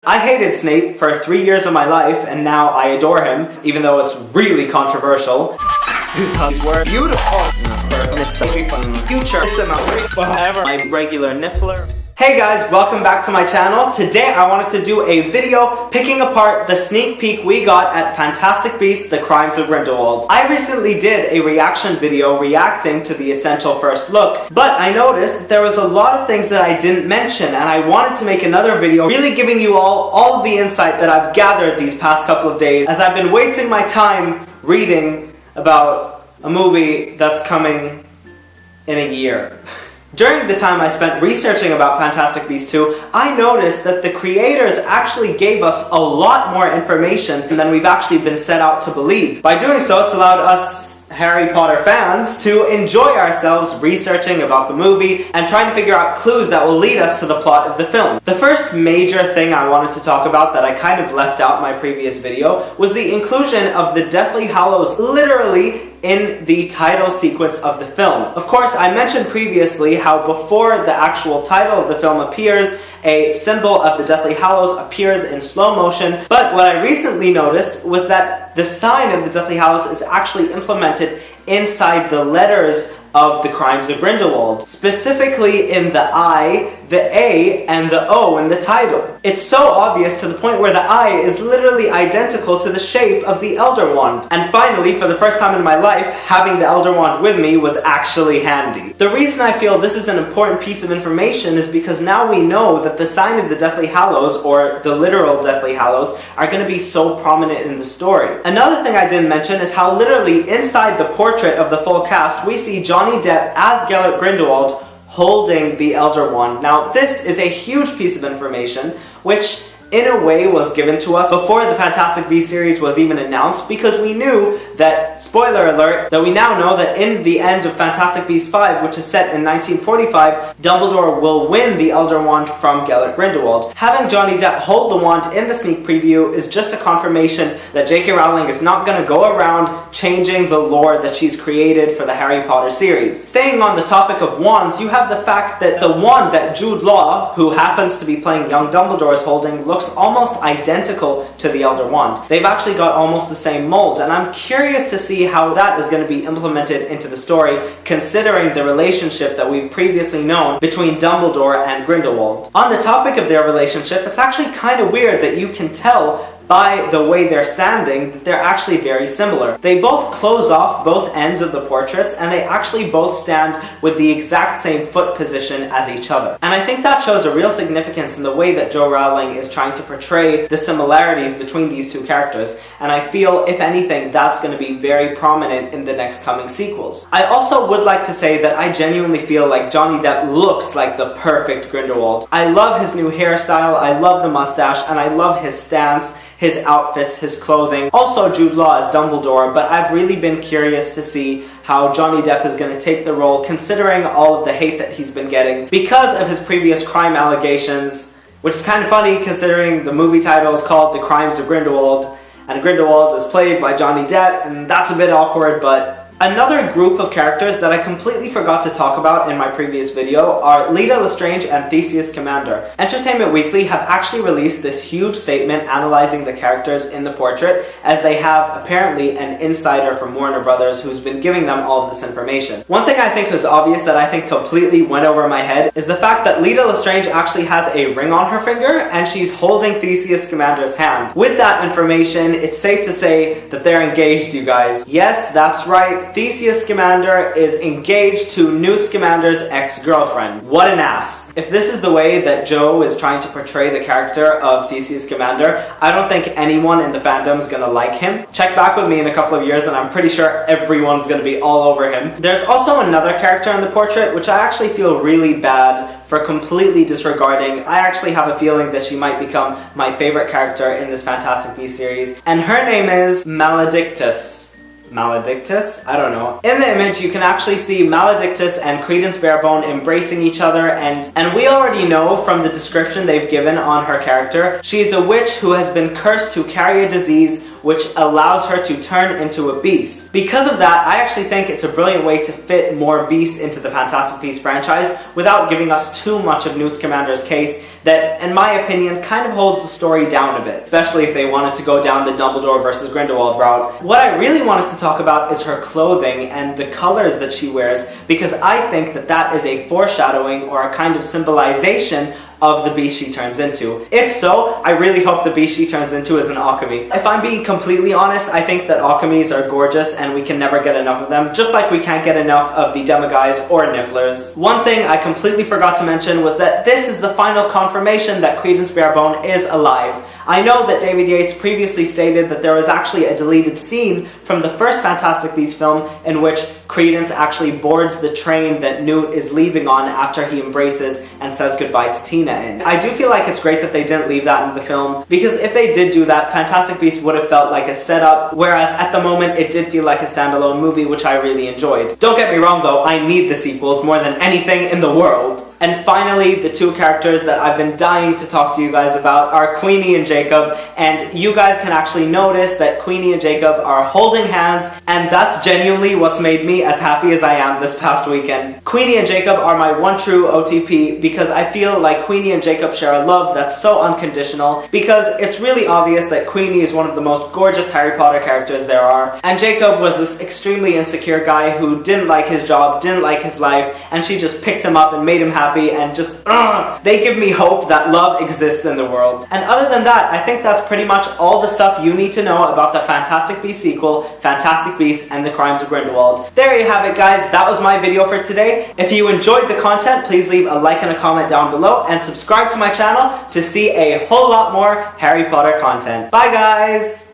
I hated Snape for 3 years of my life, and now I adore him, even though it's really controversial. Because we're beautiful. Future. Forever. My regular niffler. Hey guys, welcome back to my channel. Today I wanted to do a video picking apart the sneak peek we got at Fantastic Beasts: The Crimes of Grindelwald. I recently did a reaction video reacting to the essential first look, but I noticed there was a lot of things that I didn't mention, and I wanted to make another video really giving you all of the insight that I've gathered these past couple of days, as I've been wasting my time reading about a movie that's coming in a year. During the time I spent researching about Fantastic Beasts 2, I noticed that the creators actually gave us a lot more information than we've actually been set out to believe. By doing so, it's allowed us Harry Potter fans to enjoy ourselves researching about the movie and trying to figure out clues that will lead us to the plot of the film. The first major thing I wanted to talk about that I kind of left out in my previous video was the inclusion of the Deathly Hallows literally in the title sequence of the film. Of course, I mentioned previously how before the actual title of the film appears, a symbol of the Deathly Hallows appears in slow motion, but what I recently noticed was that the sign of the Deathly Hallows is actually implemented inside the letters of the Crimes of Grindelwald, specifically in the I, the A, and the O in the title. It's so obvious to the point where the I is literally identical to the shape of the Elder Wand. And finally, for the first time in my life, having the Elder Wand with me was actually handy. The reason I feel this is an important piece of information is because now we know that the sign of the Deathly Hallows, or the literal Deathly Hallows, are going to be so prominent in the story. Another thing I didn't mention is how literally inside the portrait of the full cast, we see Johnny Depp as Gellert Grindelwald holding the Elder Wand. Now, this is a huge piece of information, which in a way was given to us before the Fantastic Beasts series was even announced, because we knew that, spoiler alert, that we now know that in the end of Fantastic Beasts 5, which is set in 1945, Dumbledore will win the Elder Wand from Gellert Grindelwald. Having Johnny Depp hold the wand in the sneak preview is just a confirmation that J.K. Rowling is not going to go around changing the lore that she's created for the Harry Potter series. Staying on the topic of wands, you have the fact that the wand that Jude Law, who happens to be playing young Dumbledore, is holding looks almost identical to the Elder Wand. They've actually got almost the same mold, and I'm curious to see how that is going to be implemented into the story, considering the relationship that we've previously known between Dumbledore and Grindelwald. On the topic of their relationship, it's actually kind of weird that you can tell by the way they're standing that they're actually very similar. They both close off both ends of the portraits, and they actually both stand with the exact same foot position as each other. And I think that shows a real significance in the way that Joe Rowling is trying to portray the similarities between these two characters, and I feel, if anything, that's going to be very prominent in the next coming sequels. I also would like to say that I genuinely feel like Johnny Depp looks like the perfect Grindelwald. I love his new hairstyle, I love the mustache, and I love his stance, his outfits, his clothing. Also Jude Law as Dumbledore, but I've really been curious to see how Johnny Depp is going to take the role, considering all of the hate that he's been getting because of his previous crime allegations, which is kind of funny considering the movie title is called The Crimes of Grindelwald, and Grindelwald is played by Johnny Depp, and that's a bit awkward, but another group of characters that I completely forgot to talk about in my previous video are Lita Lestrange and Theseus Commander. Entertainment Weekly have actually released this huge statement analyzing the characters in the portrait, as they have apparently an insider from Warner Brothers who's been giving them all of this information. One thing I think is obvious that I think completely went over my head is the fact that Lita Lestrange actually has a ring on her finger, and she's holding Theseus Commander's hand. With that information, it's safe to say that they're engaged, you guys. Yes, that's right. Theseus Commander is engaged to Newt Scamander's ex-girlfriend. What an ass. If this is the way that Joe is trying to portray the character of Theseus Commander, I don't think anyone in the fandom is going to like him. Check back with me in a couple of years and I'm pretty sure everyone's going to be all over him. There's also another character in the portrait which I actually feel really bad for completely disregarding. I actually have a feeling that she might become my favorite character in this Fantastic Beasts series, and her name is Maledictis. Maledictis? I don't know. In the image, you can actually see Maledictis and Credence Barebone embracing each other, and we already know from the description they've given on her character, she's a witch who has been cursed to carry a disease which allows her to turn into a beast. Because of that, I actually think it's a brilliant way to fit more beasts into the Fantastic Beasts franchise without giving us too much of Newt Scamander's case that, in my opinion, kind of holds the story down a bit, especially if they wanted to go down the Dumbledore versus Grindelwald route. What I really wanted to talk about is her clothing and the colors that she wears, because I think that that is a foreshadowing or a kind of symbolization of the beast she turns into. If so, I really hope the beast she turns into is an Alchemy. If I'm being completely honest, I think that Alchemies are gorgeous and we can never get enough of them, just like we can't get enough of the Demiguise or Nifflers. One thing I completely forgot to mention was that this is the final confirmation that Credence Barebone is alive. I know that David Yates previously stated that there was actually a deleted scene from the first Fantastic Beasts film in which Credence actually boards the train that Newt is leaving on after he embraces and says goodbye to Tina in. I do feel like it's great that they didn't leave that in the film, because if they did do that, Fantastic Beasts would have felt like a setup, whereas at the moment it did feel like a standalone movie, which I really enjoyed. Don't get me wrong though, I need the sequels more than anything in the world. And finally, the two characters that I've been dying to talk to you guys about are Queenie and Jacob, and you guys can actually notice that Queenie and Jacob are holding hands, and that's genuinely what's made me as happy as I am this past weekend. Queenie and Jacob are my one true OTP because I feel like Queenie and Jacob share a love that's so unconditional, because it's really obvious that Queenie is one of the most gorgeous Harry Potter characters there are, and Jacob was this extremely insecure guy who didn't like his job, didn't like his life, and she just picked him up and made him happy, and just they give me hope that love exists in the world. And other than that, I think that's pretty much all the stuff you need to know about the Fantastic Beasts sequel, Fantastic Beasts and the Crimes of Grindelwald. There you have it, guys. That was my video for today. If you enjoyed the content, please leave a like and a comment down below, and subscribe to my channel to see a whole lot more Harry Potter content. Bye guys!